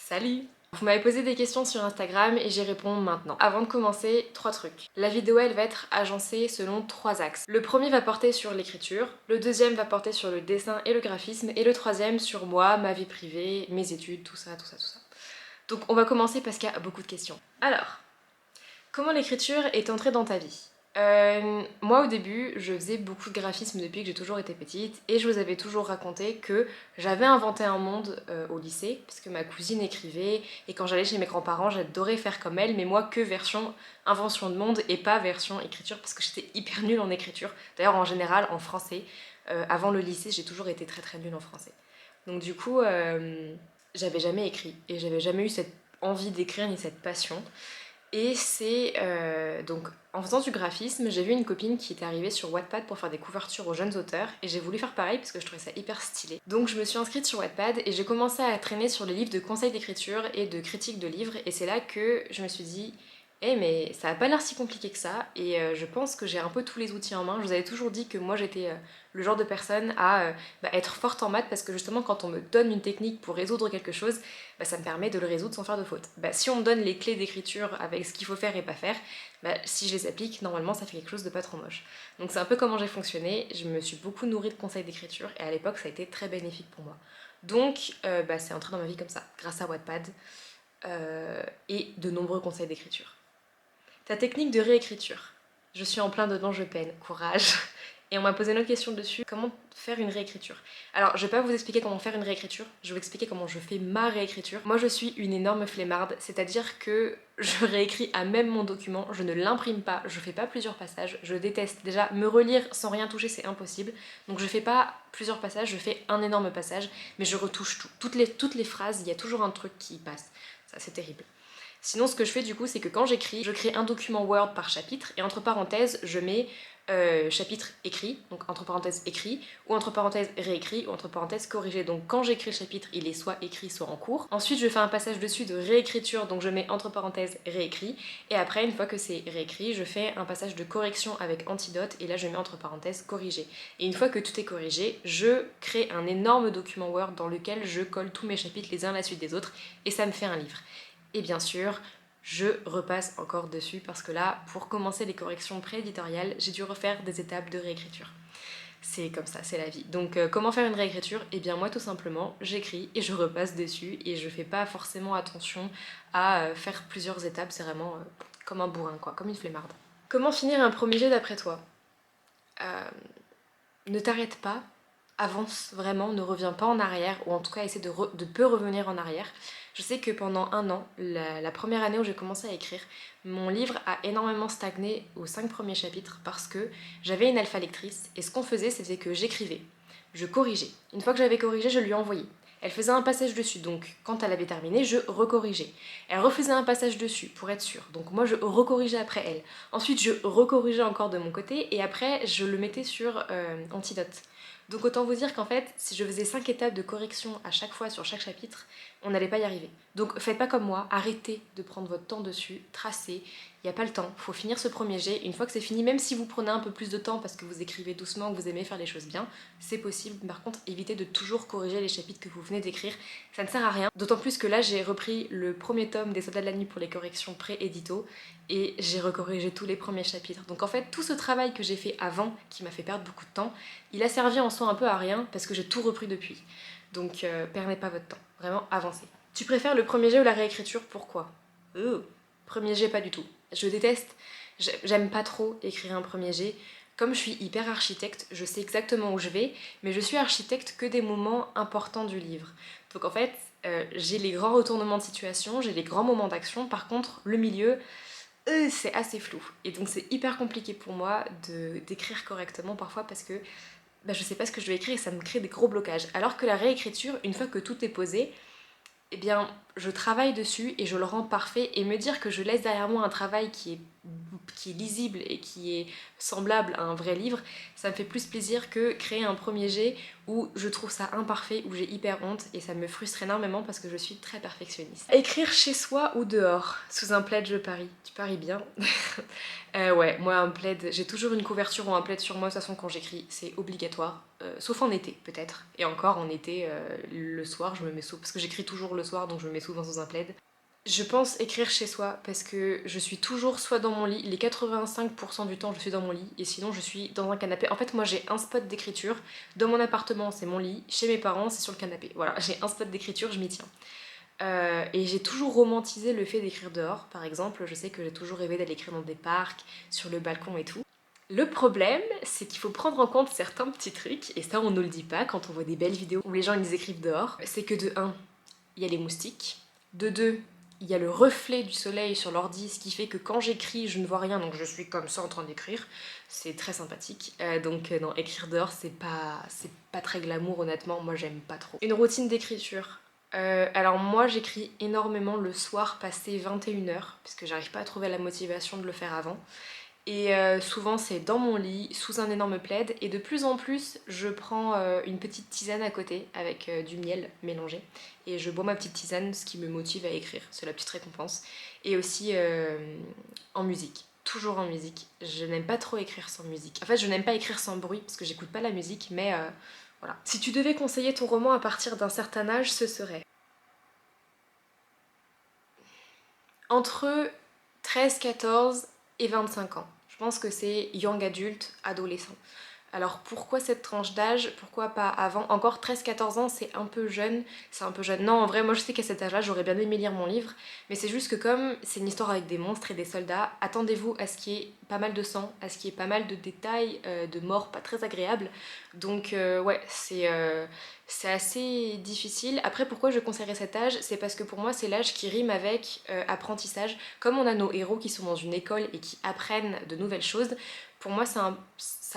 Salut! Vous m'avez posé des questions sur Instagram et j'y réponds maintenant. Avant de commencer, 3 trucs. La vidéo elle va être agencée selon 3 axes. Le premier va porter sur l'écriture, le deuxième va porter sur le dessin et le graphisme, et le troisième sur moi, ma vie privée, mes études, tout ça. Donc on va commencer parce qu'il y a beaucoup de questions. Alors, comment l'écriture est entrée dans ta vie? Moi au début, je faisais beaucoup de graphisme depuis que j'ai toujours été petite et je vous avais toujours raconté que j'avais inventé un monde au lycée puisque ma cousine écrivait et quand j'allais chez mes grands-parents, j'adorais faire comme elle, mais moi que version invention de monde et pas version écriture parce que j'étais hyper nulle en écriture. D'ailleurs en général en français, avant le lycée, j'ai toujours été très nulle en français. Donc du coup, j'avais jamais écrit et j'avais jamais eu cette envie d'écrire ni cette passion. Et c'est donc en faisant du graphisme, j'ai vu une copine qui était arrivée sur Wattpad pour faire des couvertures aux jeunes auteurs et j'ai voulu faire pareil parce que je trouvais ça hyper stylé. Donc je me suis inscrite sur Wattpad et j'ai commencé à traîner sur les livres de conseils d'écriture et de critiques de livres et c'est là que je me suis dit mais ça a pas l'air si compliqué que ça et je pense que j'ai un peu tous les outils en main. Je vous avais toujours dit que moi j'étais le genre de personne à être forte en maths parce que justement quand on me donne une technique pour résoudre quelque chose, ça me permet de le résoudre sans faire de faute. Si on me donne les clés d'écriture avec ce qu'il faut faire et pas faire, si je les applique, normalement ça fait quelque chose de pas trop moche. Donc c'est un peu comment j'ai fonctionné, je me suis beaucoup nourrie de conseils d'écriture et à l'époque ça a été très bénéfique pour moi. Donc c'est entré dans ma vie comme ça, grâce à Wattpad et de nombreux conseils d'écriture. Ta technique de réécriture. Je suis en plein dedans, je peine, courage. Et on m'a posé une autre question dessus, comment faire une réécriture. Alors je vais pas vous expliquer comment faire une réécriture, je vais vous expliquer comment je fais ma réécriture. Moi je suis une énorme flemmarde, c'est-à-dire que je réécris à même mon document, je ne l'imprime pas, je fais pas plusieurs passages, je déteste. Déjà me relire sans rien toucher c'est impossible, donc je fais pas plusieurs passages, je fais un énorme passage, mais je retouche tout. Toutes les phrases, il y a toujours un truc qui passe, ça c'est terrible. Sinon, ce que je fais du coup, c'est que quand j'écris, je crée un document Word par chapitre et entre parenthèses, je mets chapitre écrit, donc entre parenthèses écrit, ou entre parenthèses réécrit, ou entre parenthèses corrigé. Donc quand j'écris le chapitre, il est soit écrit, soit en cours. Ensuite, je fais un passage dessus de réécriture, donc je mets entre parenthèses réécrit. Et après, une fois que c'est réécrit, je fais un passage de correction avec antidote, et là je mets entre parenthèses corrigé. Et une fois que tout est corrigé, je crée un énorme document Word dans lequel je colle tous mes chapitres les uns à la suite des autres, et ça me fait un livre. Et bien sûr, je repasse encore dessus parce que là, pour commencer les corrections prééditoriales, j'ai dû refaire des étapes de réécriture. C'est comme ça, c'est la vie. Donc comment faire une réécriture? Eh bien moi tout simplement, j'écris et je repasse dessus et je fais pas forcément attention à faire plusieurs étapes, c'est vraiment comme un bourrin quoi, comme une flemmarde. Comment finir un premier jet d'après toi? Ne t'arrête pas, avance vraiment, ne reviens pas en arrière, ou en tout cas essaie de peu revenir en arrière. Je sais que pendant un an, la première année où j'ai commencé à écrire, mon livre a énormément stagné aux 5 premiers chapitres parce que j'avais une alpha lectrice et ce qu'on faisait c'était que j'écrivais, je corrigeais. Une fois que j'avais corrigé, je lui envoyais. Elle faisait un passage dessus, donc quand elle avait terminé, je recorrigeais. Elle refaisait un passage dessus pour être sûre, donc moi je recorrigeais après elle. Ensuite, je recorrigeais encore de mon côté et après je le mettais sur antidote. Donc autant vous dire qu'en fait, si je faisais 5 étapes de correction à chaque fois sur chaque chapitre, on n'allait pas y arriver. Donc faites pas comme moi, arrêtez de prendre votre temps dessus, tracez, il n'y a pas le temps, faut finir ce premier jet. Une fois que c'est fini, même si vous prenez un peu plus de temps parce que vous écrivez doucement, que vous aimez faire les choses bien, c'est possible. Par contre, évitez de toujours corriger les chapitres que vous venez d'écrire, ça ne sert à rien. D'autant plus que là, j'ai repris le premier tome des Soldats de la Nuit pour les corrections pré-édito et j'ai recorrigé tous les premiers chapitres. Donc en fait, tout ce travail que j'ai fait avant, qui m'a fait perdre beaucoup de temps, il a servi en soi un peu à rien parce que j'ai tout repris depuis. Donc perdez pas votre temps, vraiment avancez. Tu préfères le premier jet ou la réécriture? Pourquoi? Premier jet pas du tout. Je déteste, j'aime pas trop écrire un premier jet. Comme je suis hyper architecte, je sais exactement où je vais, mais je suis architecte que des moments importants du livre. Donc en fait, j'ai les grands retournements de situation, j'ai les grands moments d'action, par contre, le milieu, c'est assez flou. Et donc c'est hyper compliqué pour moi d'écrire correctement parfois parce que je sais pas ce que je vais écrire et ça me crée des gros blocages. Alors que la réécriture, une fois que tout est posé, eh bien, je travaille dessus et je le rends parfait et me dire que je laisse derrière moi un travail qui est lisible et qui est semblable à un vrai livre, ça me fait plus plaisir que créer un premier jet où je trouve ça imparfait, où j'ai hyper honte et ça me frustre énormément parce que je suis très perfectionniste. Écrire chez soi ou dehors? Sous un plaid, je parie. Tu paries bien? Ouais, moi un plaid, j'ai toujours une couverture ou un plaid sur moi de toute façon quand j'écris, c'est obligatoire. Sauf en été peut-être. Et encore en été, le soir, je me mets sous parce que j'écris toujours le soir donc je me mets souvent sous un plaid. Je pense écrire chez soi parce que je suis toujours soit dans mon lit, les 85% du temps je suis dans mon lit et sinon je suis dans un canapé. En fait moi j'ai un spot d'écriture, dans mon appartement c'est mon lit, chez mes parents c'est sur le canapé. Voilà, j'ai un spot d'écriture, je m'y tiens. Et j'ai toujours romantisé le fait d'écrire dehors. Par exemple, je sais que j'ai toujours rêvé d'aller écrire dans des parcs, sur le balcon et tout. Le problème, c'est qu'il faut prendre en compte certains petits trucs, et ça on ne le dit pas quand on voit des belles vidéos où les gens ils écrivent dehors. C'est que de 1, il y a les moustiques. De 2, il y a le reflet du soleil sur l'ordi, ce qui fait que quand j'écris, je ne vois rien, donc je suis comme ça en train d'écrire. C'est très sympathique. Donc non, écrire dehors, c'est pas très glamour, honnêtement, moi j'aime pas trop. Une routine d'écriture. Alors moi j'écris énormément le soir passé 21h, parce que j'arrive pas à trouver la motivation de le faire avant. Et souvent c'est dans mon lit, sous un énorme plaid, et de plus en plus je prends une petite tisane à côté avec du miel mélangé, et je bois ma petite tisane, ce qui me motive à écrire, c'est la petite récompense. Et aussi en musique, toujours en musique. Je n'aime pas trop écrire sans musique. En fait je n'aime pas écrire sans bruit, parce que j'écoute pas la musique, mais voilà. Si tu devais conseiller ton roman à partir d'un certain âge, ce serait entre 13, 14 et 25 ans. Je pense que c'est young adulte, adolescent. Alors pourquoi cette tranche d'âge? Pourquoi pas avant? Encore 13-14 ans, c'est un peu jeune. C'est un peu jeune. Non, en vrai, moi je sais qu'à cet âge-là, j'aurais bien aimé lire mon livre. Mais c'est juste que comme c'est une histoire avec des monstres et des soldats, attendez-vous à ce qu'il y ait pas mal de sang, à ce qu'il y ait pas mal de détails, de morts pas très agréables. Donc ouais, c'est assez difficile. Après, pourquoi je conseillerais cet âge? C'est parce que pour moi, c'est l'âge qui rime avec apprentissage. Comme on a nos héros qui sont dans une école et qui apprennent de nouvelles choses, pour moi, ça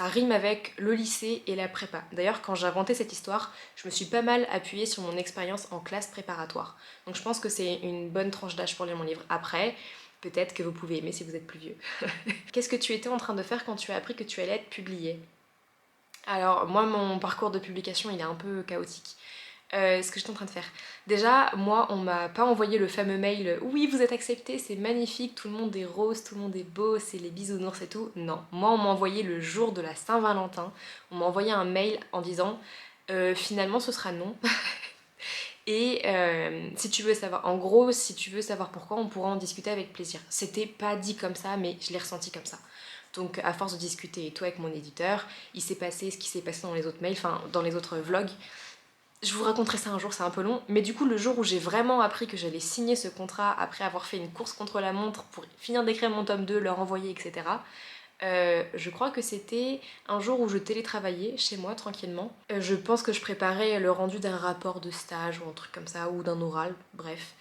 rime avec le lycée et la prépa. D'ailleurs, quand j'ai inventé cette histoire, je me suis pas mal appuyée sur mon expérience en classe préparatoire. Donc je pense que c'est une bonne tranche d'âge pour lire mon livre. Après, peut-être que vous pouvez aimer si vous êtes plus vieux. Qu'est-ce que tu étais en train de faire quand tu as appris que tu allais être publiée? Alors moi mon parcours de publication il est un peu chaotique. Ce que j'étais en train de faire. Déjà, moi, on m'a pas envoyé le fameux mail oui, vous êtes accepté, c'est magnifique, tout le monde est rose, tout le monde est beau, c'est les bisounours et tout. Non, moi, on m'a envoyé le jour de la Saint-Valentin. On m'a envoyé un mail en disant finalement, ce sera non. Et si tu veux savoir, en gros, si tu veux savoir pourquoi, on pourra en discuter avec plaisir. C'était pas dit comme ça, mais je l'ai ressenti comme ça. Donc à force de discuter et tout avec mon éditeur, il s'est passé ce qui s'est passé dans les autres mails, enfin dans les autres vlogs. Je vous raconterai ça un jour, c'est un peu long. Mais du coup, le jour où j'ai vraiment appris que j'allais signer ce contrat après avoir fait une course contre la montre pour finir d'écrire mon tome 2, le renvoyer, etc. Je crois que c'était un jour où je télétravaillais chez moi tranquillement. Je pense que je préparais le rendu d'un rapport de stage ou un truc comme ça, ou d'un oral, bref.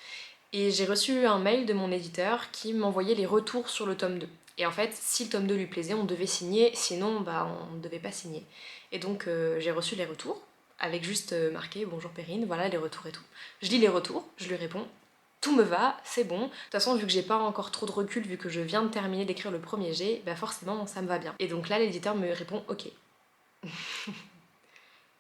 Et j'ai reçu un mail de mon éditeur qui m'envoyait les retours sur le tome 2. Et en fait, si le tome 2 lui plaisait, on devait signer, sinon bah, on ne devait pas signer. Et donc j'ai reçu les retours, avec juste marqué bonjour Perrine, voilà les retours et tout. Je lis les retours, je lui réponds, tout me va, c'est bon. De toute façon, vu que j'ai pas encore trop de recul, vu que je viens de terminer d'écrire le premier jet, bah forcément ça me va bien. Et donc là, l'éditeur me répond ok.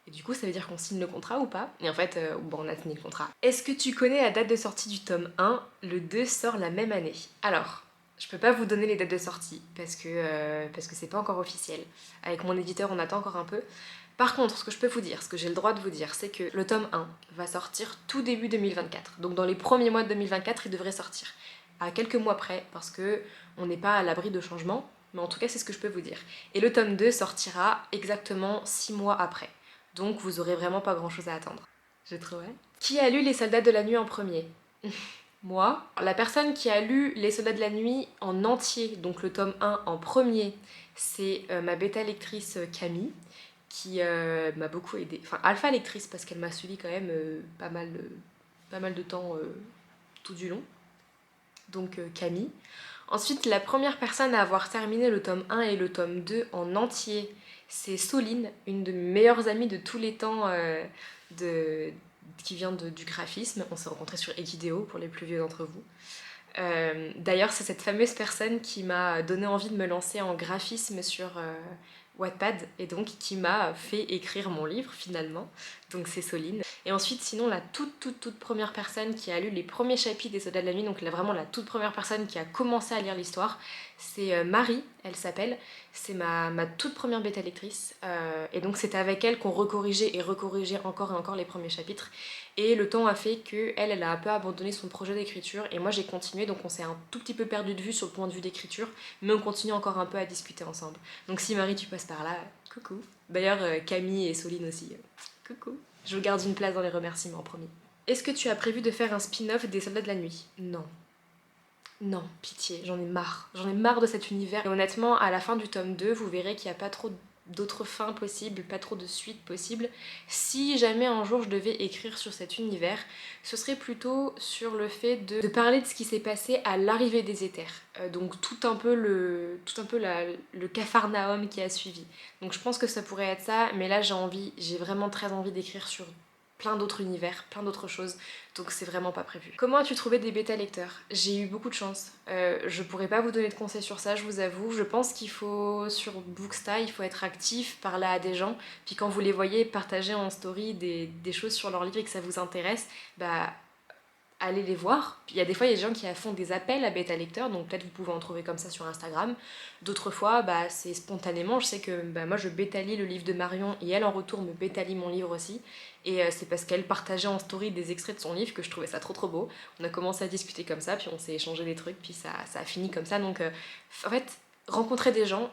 Et du coup, ça veut dire qu'on signe le contrat ou pas? Et en fait, bon, on a signé le contrat. Est-ce que tu connais la date de sortie du tome 1? Le 2 sort la même année. Alors, je peux pas vous donner les dates de sortie parce que c'est pas encore officiel. Avec mon éditeur, on attend encore un peu. Par contre, ce que je peux vous dire, ce que j'ai le droit de vous dire, c'est que le tome 1 va sortir tout début 2024. Donc dans les premiers mois de 2024, il devrait sortir. À quelques mois près, parce que on n'est pas à l'abri de changements, mais en tout cas, c'est ce que je peux vous dire. Et le tome 2 sortira exactement 6 mois après. Donc vous aurez vraiment pas grand chose à attendre. J'ai trop hâte. Qui a lu Les Soldats de la Nuit en premier? Moi. La personne qui a lu Les Soldats de la Nuit en entier, donc le tome 1 en premier, c'est ma bêta lectrice Camille, qui m'a beaucoup aidée. Enfin, alpha lectrice, parce qu'elle m'a suivi quand même pas mal de temps tout du long. Donc Camille. Ensuite, la première personne à avoir terminé le tome 1 et le tome 2 en entier, c'est Soline, une de mes meilleures amies de tous les temps qui vient du graphisme. On s'est rencontrés sur Equideo pour les plus vieux d'entre vous. D'ailleurs, c'est cette fameuse personne qui m'a donné envie de me lancer en graphisme sur Wattpad et donc qui m'a fait écrire mon livre finalement. donc c'est Soline. Et ensuite sinon la toute première personne qui a lu les premiers chapitres des Soldats de la Nuit, donc là, vraiment la toute première personne qui a commencé à lire l'histoire, c'est Marie, elle s'appelle, c'est ma toute première bêta lectrice, et donc c'était avec elle qu'on recorrigeait et recorrigeait encore et encore les premiers chapitres, et le temps a fait qu'elle a un peu abandonné son projet d'écriture, et moi j'ai continué, donc on s'est un tout petit peu perdu de vue sur le point de vue d'écriture, mais on continue encore un peu à discuter ensemble. Donc si Marie tu passes par là, coucou. D'ailleurs Camille et Soline aussi, coucou. Je vous garde une place dans les remerciements, promis. Est-ce que tu as prévu de faire un spin-off des Soldats de la Nuit? Non. Non, pitié, j'en ai marre. J'en ai marre de cet univers. Et honnêtement, à la fin du tome 2, vous verrez qu'il n'y a pas trop d'autres fins possibles, pas trop de suites possibles. Si jamais un jour je devais écrire sur cet univers, ce serait plutôt sur le fait de parler de ce qui s'est passé à l'arrivée des Éthers. Donc tout un peu le Capharnaüm qui a suivi. Donc je pense que ça pourrait être ça, mais là j'ai vraiment très envie d'écrire sur plein d'autres univers, plein d'autres choses, donc c'est vraiment pas prévu. Comment as-tu trouvé des bêta lecteurs? J'ai eu beaucoup de chance. Je pourrais pas vous donner de conseils sur ça, je vous avoue. Je pense qu'il faut, sur Booksta, il faut être actif, parler à des gens, puis quand vous les voyez partager en story des choses sur leur livre et que ça vous intéresse, bah allez les voir. Puis il y a des fois, il y a des gens qui font des appels à bêta lecteurs, donc peut-être vous pouvez en trouver comme ça sur Instagram. D'autres fois, bah, c'est spontanément. Je sais que bah, moi, je bêta-lis le livre de Marion et elle, en retour, me bêta-lit mon livre aussi. Et c'est parce qu'elle partageait en story des extraits de son livre que je trouvais ça trop beau. On a commencé à discuter comme ça, puis on s'est échangé des trucs, puis ça a fini comme ça. Donc en fait, rencontrez des gens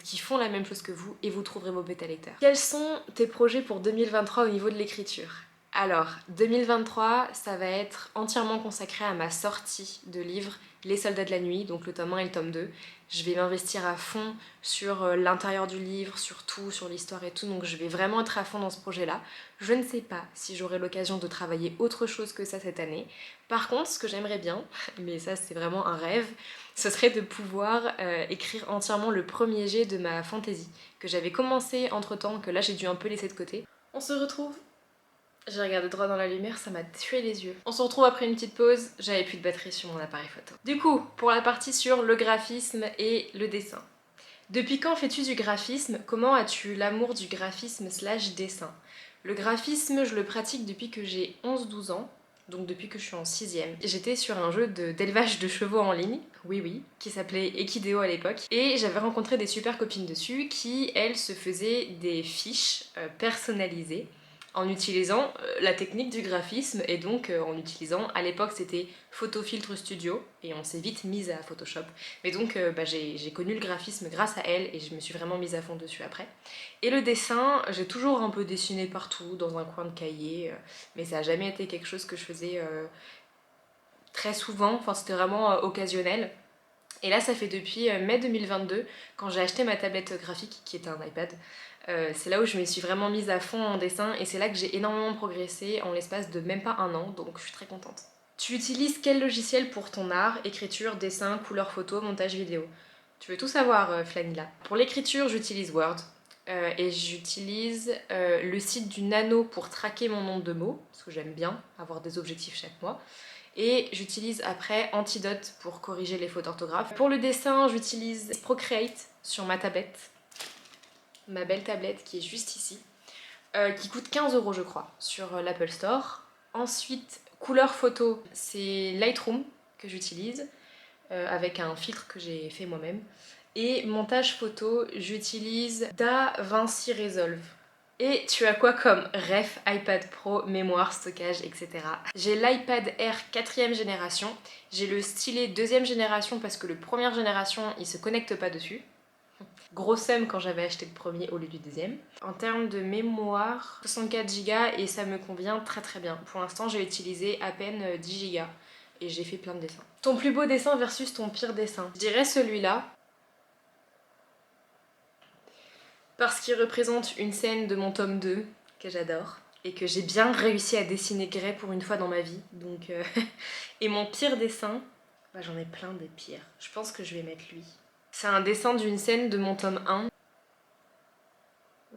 qui font la même chose que vous et vous trouverez vos bêta lecteurs. Quels sont tes projets pour 2023 au niveau de l'écriture? Alors, 2023, ça va être entièrement consacré à ma sortie de livre Les Soldats de la Nuit, donc le tome 1 et le tome 2. Je vais m'investir à fond sur l'intérieur du livre, sur tout, sur l'histoire et tout, donc je vais vraiment être à fond dans ce projet-là. Je ne sais pas si j'aurai l'occasion de travailler autre chose que ça cette année. Par contre, ce que j'aimerais bien, mais ça c'est vraiment un rêve, ce serait de pouvoir écrire entièrement le premier jet de ma fantasy, que j'avais commencé entre-temps, que là j'ai dû un peu laisser de côté. On se retrouve. J'ai regardé droit dans la lumière, ça m'a tué les yeux. On se retrouve après une petite pause, j'avais plus de batterie sur mon appareil photo. Du coup, pour la partie sur le graphisme et le dessin. Depuis quand fais-tu du graphisme? Comment as-tu eu l'amour du graphisme / dessin? Le graphisme, je le pratique depuis que j'ai 11-12 ans, donc depuis que je suis en 6ème. J'étais sur un jeu d'élevage de chevaux en ligne, oui, qui s'appelait Equideo à l'époque, et j'avais rencontré des super copines dessus qui, elles, se faisaient des fiches personnalisées en utilisant la technique du graphisme et donc en utilisant, à l'époque c'était Photofiltre Studio et on s'est vite mise à Photoshop. Mais donc j'ai connu le graphisme grâce à elle et je me suis vraiment mise à fond dessus après. Et le dessin, j'ai toujours un peu dessiné partout, dans un coin de cahier, mais ça n'a jamais été quelque chose que je faisais très souvent, enfin c'était vraiment occasionnel. Et là ça fait depuis mai 2022, quand j'ai acheté ma tablette graphique qui était un iPad, c'est là où je me suis vraiment mise à fond en dessin et c'est là que j'ai énormément progressé en l'espace de même pas un an, donc je suis très contente. Tu utilises quel logiciel pour ton art, écriture, dessin, couleur photo, montage vidéo? Tu veux tout savoir, Flanilla. Pour l'écriture, j'utilise Word et j'utilise le site du Nano pour traquer mon nombre de mots, parce que j'aime bien avoir des objectifs chaque mois. Et j'utilise après Antidote pour corriger les fautes d'orthographe. Pour le dessin, j'utilise Procreate sur ma tablette. Ma belle tablette qui est juste ici, qui coûte 15 € je crois sur l'Apple Store. Ensuite, couleur photo, c'est Lightroom que j'utilise avec un filtre que j'ai fait moi-même. Et montage photo, j'utilise DaVinci Resolve. Et tu as quoi comme ref, iPad Pro, mémoire, stockage, etc. J'ai l'iPad Air 4ème génération, j'ai le stylet 2ème génération parce que le 1ère génération il se connecte pas dessus. Gros seum quand j'avais acheté le premier au lieu du deuxième. En termes de mémoire, 64 Go et ça me convient très bien. Pour l'instant, j'ai utilisé à peine 10 Go et j'ai fait plein de dessins. Ton plus beau dessin versus ton pire dessin? Je dirais celui-là. Parce qu'il représente une scène de mon tome 2 que j'adore et que j'ai bien réussi à dessiner gré pour une fois dans ma vie. Donc, et mon pire dessin, bah, j'en ai plein des pires. Je pense que je vais mettre lui. C'est un dessin d'une scène de mon tome 1.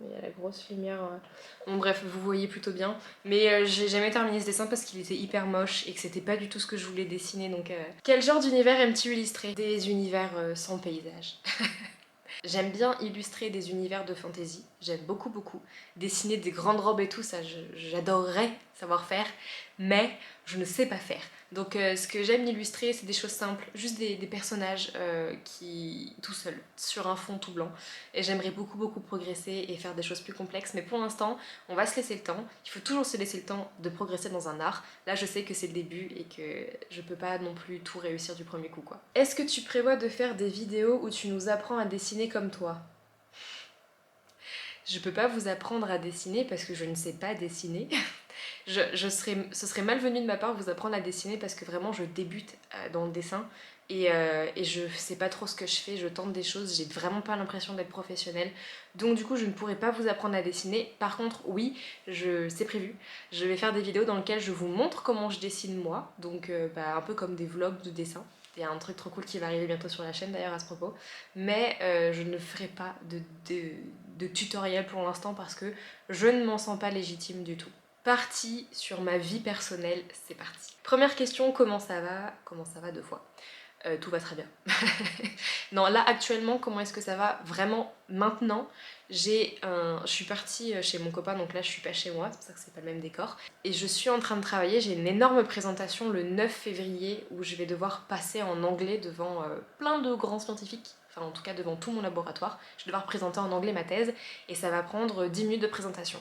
Il y a la grosse lumière. Bon bref, vous voyez plutôt bien. Mais j'ai jamais terminé ce dessin parce qu'il était hyper moche et que c'était pas du tout ce que je voulais dessiner. Donc, quel genre d'univers aimes-tu illustrer? Des univers sans paysage. J'aime bien illustrer des univers de fantasy, j'aime beaucoup beaucoup. Dessiner des grandes robes et tout, ça j'adorerais savoir faire, mais je ne sais pas faire. Donc ce que j'aime illustrer, c'est des choses simples, juste des personnages qui tout seuls, sur un fond tout blanc. Et j'aimerais beaucoup beaucoup progresser et faire des choses plus complexes, mais pour l'instant, on va se laisser le temps. Il faut toujours se laisser le temps de progresser dans un art. Là, je sais que c'est le début et que je peux pas non plus tout réussir du premier coup, quoi. Est-ce que tu prévois de faire des vidéos où tu nous apprends à dessiner comme toi? Je peux pas vous apprendre à dessiner parce que je ne sais pas dessiner. Ce serait malvenu de ma part vous apprendre à dessiner parce que vraiment je débute dans le dessin et je sais pas trop ce que je fais, je tente des choses, j'ai vraiment pas l'impression d'être professionnelle. Donc du coup je ne pourrais pas vous apprendre à dessiner. Par contre oui, c'est prévu. Je vais faire des vidéos dans lesquelles je vous montre comment je dessine moi. Donc un peu comme des vlogs de dessin. Il y a un truc trop cool qui va arriver bientôt sur la chaîne d'ailleurs à ce propos. Mais je ne ferai pas de tutoriel pour l'instant parce que je ne m'en sens pas légitime du tout. Partie sur ma vie personnelle, c'est parti. Première question, comment ça va? Comment ça va deux fois? Tout va très bien. Non, là actuellement, comment est-ce que ça va? Vraiment, maintenant, je suis partie chez mon copain, donc là je suis pas chez moi, c'est pour ça que c'est pas le même décor. Et je suis en train de travailler, j'ai une énorme présentation le 9 février où je vais devoir passer en anglais devant plein de grands scientifiques. Enfin, en tout cas devant tout mon laboratoire. Je vais devoir présenter en anglais ma thèse et ça va prendre 10 minutes de présentation.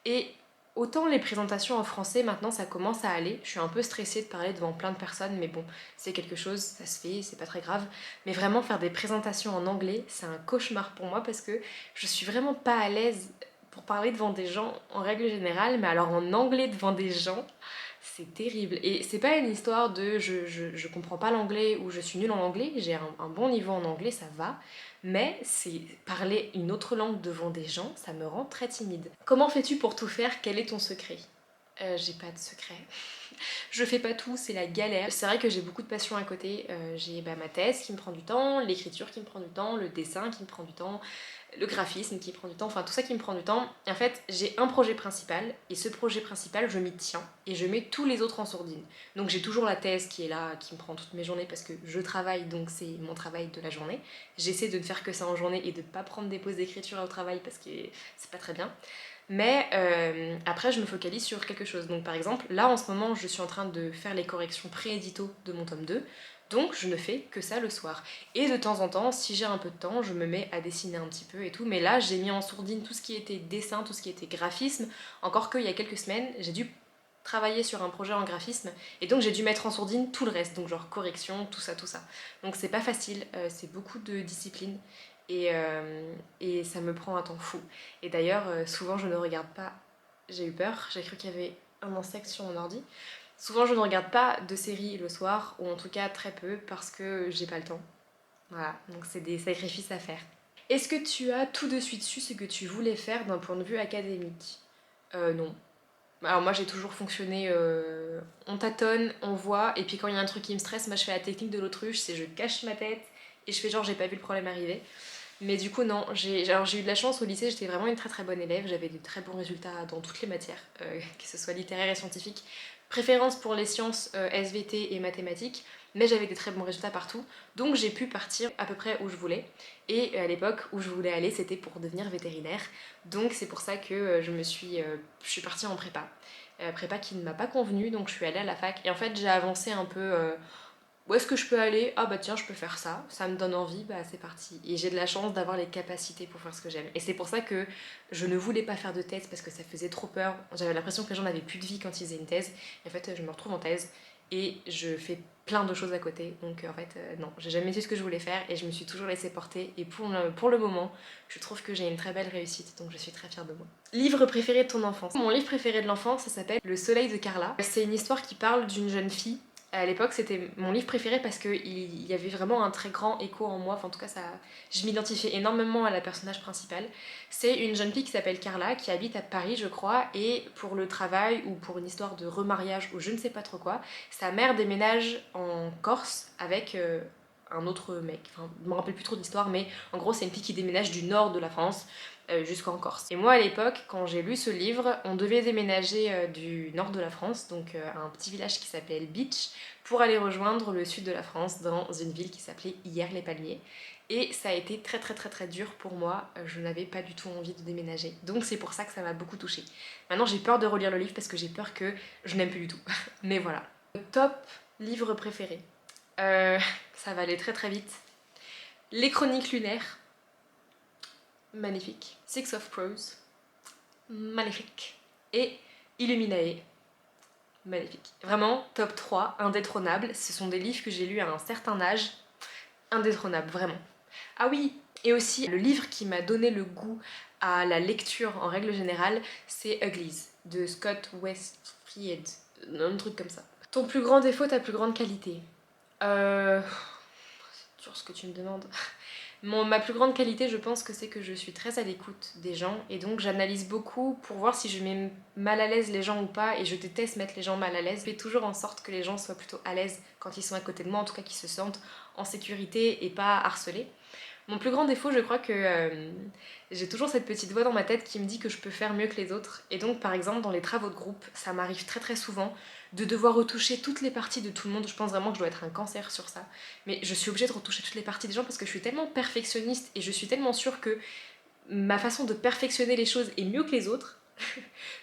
Et autant les présentations en français, maintenant ça commence à aller. Je suis un peu stressée de parler devant plein de personnes, mais bon, c'est quelque chose, ça se fait, c'est pas très grave. Mais vraiment faire des présentations en anglais, c'est un cauchemar pour moi parce que je suis vraiment pas à l'aise pour parler devant des gens en règle générale, mais alors en anglais devant des gens, c'est terrible. Et c'est pas une histoire de je comprends pas l'anglais ou je suis nulle en anglais, j'ai un bon niveau en anglais, ça va. Mais c'est parler une autre langue devant des gens, ça me rend très timide. Comment fais-tu pour tout faire? Quel est ton secret? J'ai pas de secret. Je fais pas tout, c'est la galère. C'est vrai que j'ai beaucoup de passion à côté. J'ai ma thèse qui me prend du temps, l'écriture qui me prend du temps, le dessin qui me prend du temps, le graphisme qui prend du temps, enfin tout ça qui me prend du temps. Et en fait, j'ai un projet principal, et ce projet principal, je m'y tiens, et je mets tous les autres en sourdine. Donc j'ai toujours la thèse qui est là, qui me prend toutes mes journées parce que je travaille, donc c'est mon travail de la journée. J'essaie de ne faire que ça en journée et de pas prendre des pauses d'écriture au travail parce que c'est pas très bien. Mais après, je me focalise sur quelque chose. Donc par exemple, là en ce moment, je suis en train de faire les corrections pré-édito de mon tome 2. Donc je ne fais que ça le soir. Et de temps en temps, si j'ai un peu de temps, je me mets à dessiner un petit peu et tout. Mais là, j'ai mis en sourdine tout ce qui était dessin, tout ce qui était graphisme. Encore qu'il y a quelques semaines, j'ai dû travailler sur un projet en graphisme et donc j'ai dû mettre en sourdine tout le reste, donc genre correction, tout ça, tout ça. Donc c'est pas facile, c'est beaucoup de discipline et ça me prend un temps fou. Et d'ailleurs, souvent je ne regarde pas, j'ai eu peur, j'ai cru qu'il y avait un insecte sur mon ordi. Souvent je ne regarde pas de séries le soir, ou en tout cas très peu, parce que j'ai pas le temps. Voilà, donc c'est des sacrifices à faire. Est-ce que tu as tout de suite su ce que tu voulais faire d'un point de vue académique? Non. Alors moi j'ai toujours fonctionné, on tâtonne, on voit, et puis quand il y a un truc qui me stresse, moi je fais la technique de l'autruche, c'est je cache ma tête et je fais genre j'ai pas vu le problème arriver. Mais du coup non, j'ai eu de la chance au lycée, j'étais vraiment une très très bonne élève, j'avais de très bons résultats dans toutes les matières, que ce soit littéraire et scientifique. Préférence pour les sciences SVT et mathématiques, mais j'avais des très bons résultats partout, donc j'ai pu partir à peu près où je voulais. Et à l'époque où je voulais aller, c'était pour devenir vétérinaire, donc c'est pour ça que je suis partie en prépa. Prépa qui ne m'a pas convenu, donc je suis allée à la fac, et en fait j'ai avancé un peu... où est-ce que je peux aller? Ah bah tiens, je peux faire ça, ça me donne envie, bah c'est parti. Et j'ai de la chance d'avoir les capacités pour faire ce que j'aime. Et c'est pour ça que je ne voulais pas faire de thèse parce que ça faisait trop peur. J'avais l'impression que les gens n'avaient plus de vie quand ils faisaient une thèse. Et en fait, je me retrouve en thèse et je fais plein de choses à côté. Donc en fait, non, j'ai jamais su ce que je voulais faire et je me suis toujours laissée porter. Et pour le moment, je trouve que j'ai une très belle réussite, donc je suis très fière de moi. Livre préféré de ton enfance? Mon livre préféré de l'enfance, ça s'appelle Le Soleil de Carla. C'est une histoire qui parle d'une jeune fille. À l'époque, c'était mon livre préféré parce qu'il y avait vraiment un très grand écho en moi. Enfin, en tout cas, je m'identifiais énormément à la personnage principale. C'est une jeune fille qui s'appelle Carla, qui habite à Paris, je crois, et pour le travail ou pour une histoire de remariage ou je ne sais pas trop quoi, sa mère déménage en Corse avec un autre mec. Enfin, je me rappelle plus trop d'histoire, mais en gros, c'est une fille qui déménage du nord de la France jusqu'en Corse. Et moi à l'époque, quand j'ai lu ce livre, on devait déménager du nord de la France, donc à un petit village qui s'appelle Beach, pour aller rejoindre le sud de la France dans une ville qui s'appelait Hyères-les-Palmiers. et ça a été très dur pour moi, je n'avais pas du tout envie de déménager. Donc c'est pour ça que ça m'a beaucoup touchée. Maintenant j'ai peur de relire le livre parce que j'ai peur que je n'aime plus du tout. Mais voilà. Top livre préféré. Ça va aller très vite. Les Chroniques lunaires. Magnifique. Six of Crows. Magnifique. Et Illuminae. Magnifique. Vraiment, top 3, indétrônable. Ce sont des livres que j'ai lus à un certain âge. Indétrônable, vraiment. Ah oui, et aussi le livre qui m'a donné le goût à la lecture en règle générale, c'est Uglies de Scott Westfield. Un truc comme ça. Ton plus grand défaut, ta plus grande qualité. C'est dur ce que tu me demandes. Ma plus grande qualité, je pense que c'est que je suis très à l'écoute des gens et donc j'analyse beaucoup pour voir si je mets mal à l'aise les gens ou pas, et je déteste mettre les gens mal à l'aise. Je fais toujours en sorte que les gens soient plutôt à l'aise quand ils sont à côté de moi, en tout cas qu'ils se sentent en sécurité et pas harcelés. Mon plus grand défaut, je crois que j'ai toujours cette petite voix dans ma tête qui me dit que je peux faire mieux que les autres. Et donc, par exemple, dans les travaux de groupe, ça m'arrive très souvent de devoir retoucher toutes les parties de tout le monde. Je pense vraiment que je dois être un cancer sur ça. Mais je suis obligée de retoucher toutes les parties des gens parce que je suis tellement perfectionniste et je suis tellement sûre que ma façon de perfectionner les choses est mieux que les autres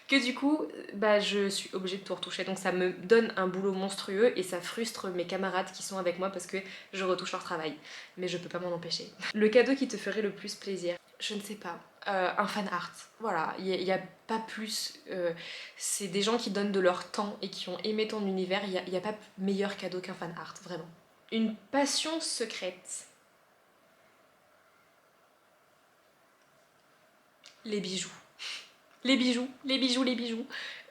que du coup, bah, je suis obligée de tout retoucher. Donc ça me donne un boulot monstrueux et ça frustre mes camarades qui sont avec moi parce que je retouche leur travail. Mais je peux pas m'en empêcher. Le cadeau qui te ferait le plus plaisir, je ne sais pas. Un fan art. Voilà, il n'y a pas plus. C'est des gens qui donnent de leur temps et qui ont aimé ton univers. Il n'y a pas meilleur cadeau qu'un fan art, vraiment. Une passion secrète. Les bijoux. Les bijoux, les bijoux, les bijoux.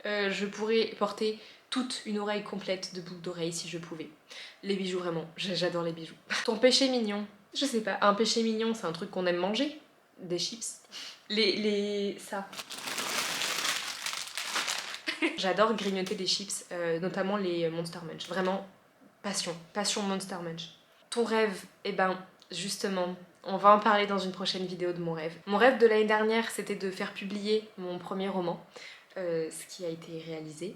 Je pourrais porter toute une oreille complète de boucles d'oreilles si je pouvais. Les bijoux, vraiment, j'adore les bijoux. Ton péché mignon. Je sais pas, un péché mignon, c'est un truc qu'on aime manger. Des chips. Ça. J'adore grignoter des chips, notamment les Monster Munch. Vraiment, passion Monster Munch. Ton rêve, eh ben, justement, on va en parler dans une prochaine vidéo de mon rêve. Mon rêve de l'année dernière, c'était de faire publier mon premier roman, ce qui a été réalisé.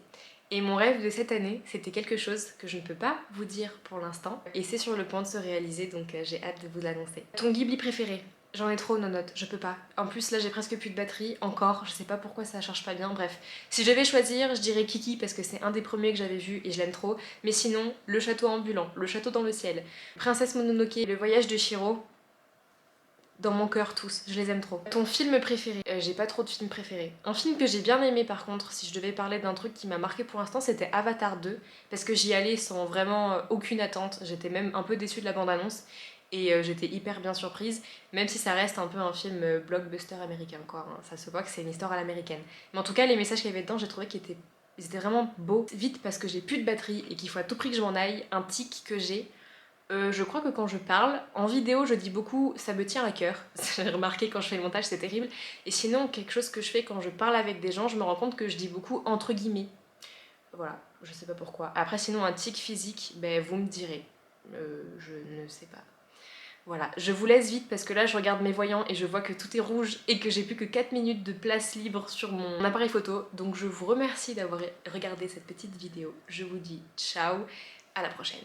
Et mon rêve de cette année, c'était quelque chose que je ne peux pas vous dire pour l'instant. Et c'est sur le point de se réaliser, donc j'ai hâte de vous l'annoncer. Ton Ghibli préféré? J'en ai trop, nonote, je peux pas. En plus là j'ai presque plus de batterie, encore, je sais pas pourquoi ça charge pas bien, bref. Si je devais choisir, je dirais Kiki parce que c'est un des premiers que j'avais vu et je l'aime trop. Mais sinon, Le Château ambulant, Le Château dans le ciel, Princesse Mononoke, Le voyage de Shiro, dans mon cœur tous, je les aime trop. Ton film préféré? J'ai pas trop de films préférés. Un film que j'ai bien aimé par contre, si je devais parler d'un truc qui m'a marqué pour l'instant, c'était Avatar 2, parce que j'y allais sans vraiment aucune attente, j'étais même un peu déçue de la bande-annonce, et j'étais hyper bien surprise, même si ça reste un peu un film blockbuster américain quoi, hein. Ça se voit que c'est une histoire à l'américaine. Mais en tout cas, les messages qu'il y avait dedans, j'ai trouvé qu'ils étaient vraiment beaux. Vite, parce que j'ai plus de batterie et qu'il faut à tout prix que je m'en aille, un tic que j'ai. Je crois que quand je parle, en vidéo je dis beaucoup ça me tient à cœur, j'ai remarqué quand je fais le montage c'est terrible, et sinon quelque chose que je fais quand je parle avec des gens, je me rends compte que je dis beaucoup entre guillemets. Voilà, je sais pas pourquoi. Après sinon un tic physique, ben vous me direz, je ne sais pas. Voilà, je vous laisse vite parce que là je regarde mes voyants et je vois que tout est rouge et que j'ai plus que 4 minutes de place libre sur mon appareil photo, donc je vous remercie d'avoir regardé cette petite vidéo. Je vous dis ciao, à la prochaine.